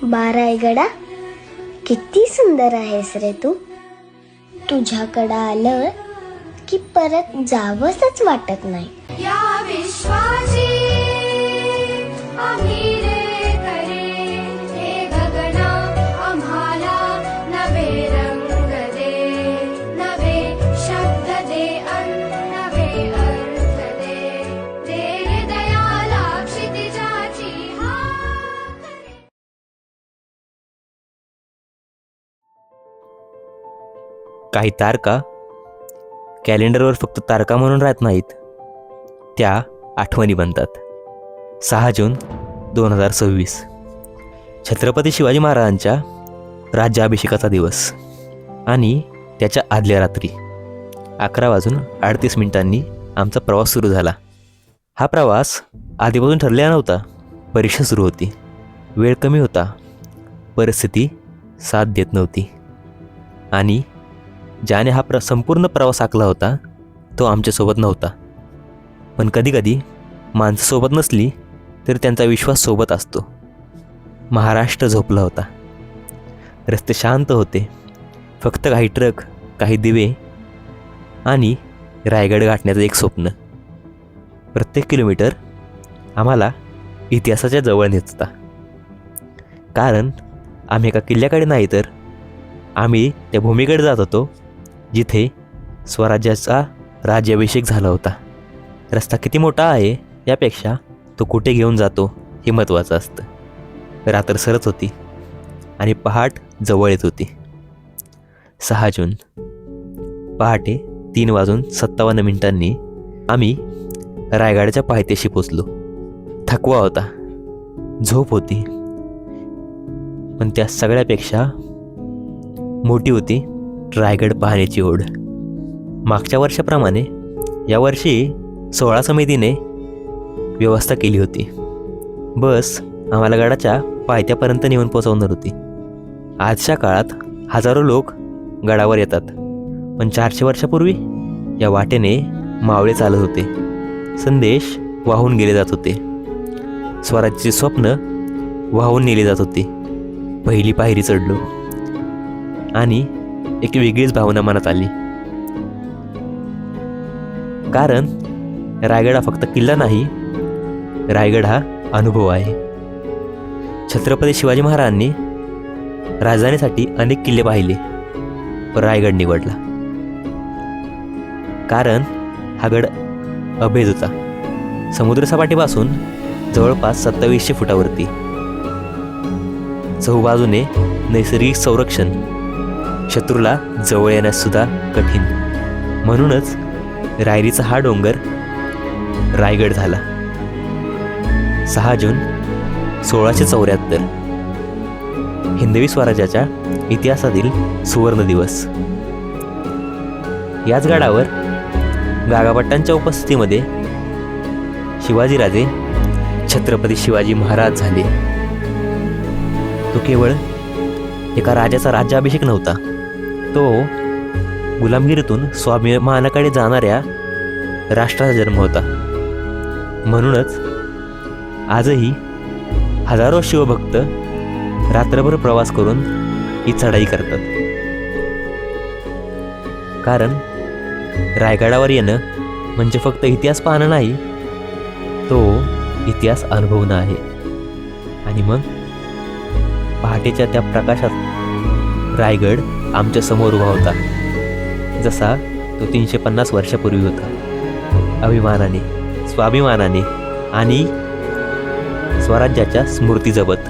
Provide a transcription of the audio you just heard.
रायगडा, किती सुंदर आहेस रे तू. तुझ्याकडं आलं की परत जावंसच वाटत नाही. या विश्वाची आम्ही रे करे, हे गगना आम्हाला नवे रंग दे, नवे शब्द दे नवे अर्थ दे, दे हृदयाला क्षितिजाची हाक दे. काही तारका कॅलेंडरवर फक्त तारका म्हणून राहत नाहीत, त्या आठवणी बनतात. 6 जून 2026 छत्रपती शिवाजी महाराजांच्या राज्याभिषेकाचा दिवस आणि त्याच्या आदल्या रात्री 11:38 आमचा प्रवास सुरू झाला. हा प्रवास आधीपासून ठरलेला नव्हता. परीक्षा सुरू होती, वेळ कमी होता, परिस्थिती साथ देत नव्हती आणि ज्याने हा संपूर्ण प्रवास आखला होता तो आमच्यासोबत नव्हता. पण कधीकधी माणसं सोबत नसली तरी त्यांचा विश्वास सोबत असतो. महाराष्ट्र झोपला होता. रस्ते शांत होते. फक्त काही ट्रक, काही दिवे आणि रायगड गाठण्याचं एक स्वप्न. प्रत्येक किलोमीटर आम्हाला इतिहासाच्या जवळ नेत होता. कारण आम्ही एका किल्ल्याकडे नाही तर आम्ही त्या भूमीकडे जात होतो जिथे स्वराज्याचा राज्याभिषेक झाला होता. रस्ता किती मोठा आहे यापेक्षा तो कुठे घेऊन जातो हे महत्त्वाचं असतं. रात्र सरत होती आणि पहाट जवळ येत होती. 6 जून पहाटे 3:57 आम्ही रायगडाच्या पायथ्याशी पोचलो. थकवा होता, झोप होती, पण त्या सगळ्यापेक्षा मोठी होती रायगड पाहण्याची ओढ. मागच्या वर्षाप्रमाणे यावर्षी 16 समितीने व्यवस्था केली होती. बस आम्हाला गडाच्या पायथ्यापर्यंत नेऊन पोहोचवणार होती. आजच्या काळात हजारो लोक गडावर येतात, पण 400 वर्षापूर्वी या वाटेने मावळे चालत होते. संदेश वाहून गेले जात होते. स्वराज्याची स्वप्न वाहून नेली जात होती. पहिली पायरी चढलो आणि एक वेगळीच भावना मनात आली. कारण रायगड हा फक्त किल्ला नाही, रायगड हा अनुभव आहे. छत्रपती शिवाजी महाराजांनी राजधानीसाठी अनेक किल्ले पाहिले, पण रायगड निवडला. कारण हा गड अभेद होता. समुद्रसपाटीपासून जवळपास 2700 फुटावरती. चहूबाजूने नैसर्गिक संरक्षण, शत्रूला जवळ येण्यास सुद्धा कठीण. म्हणूनच रायरीचा हा डोंगर रायगड झाला. 6 जून 1674 हिंदवी स्वराज्याच्या इतिहासातील सुवर्ण दिवस. याच गडावर गागाभट्टांच्या उपस्थितीमध्ये शिवाजीराजे छत्रपती शिवाजी महाराज झाले. तो केवळ एका राजाचा राज्याभिषेक नव्हता, तो गुलामगिरीतून स्वाभिमानाकडे जाणाऱ्या राष्ट्राचा जन्म होता. म्हणूनच आजही हजारो शिवभक्त रात्रभर प्रवास करून ही चढाई करतात. कारण रायगडावर येणं म्हणजे फक्त इतिहास पाहणं नाही, तो इतिहास अनुभवणं आहे. आणि मग पहाटेच्या त्या प्रकाशात रायगड आमच्या समोर उभा होता, जसा तो 350 वर्षापूर्वी होता. अभिमानाने, स्वाभिमानाने आणि स्वराज्याच्या स्मृती जपत.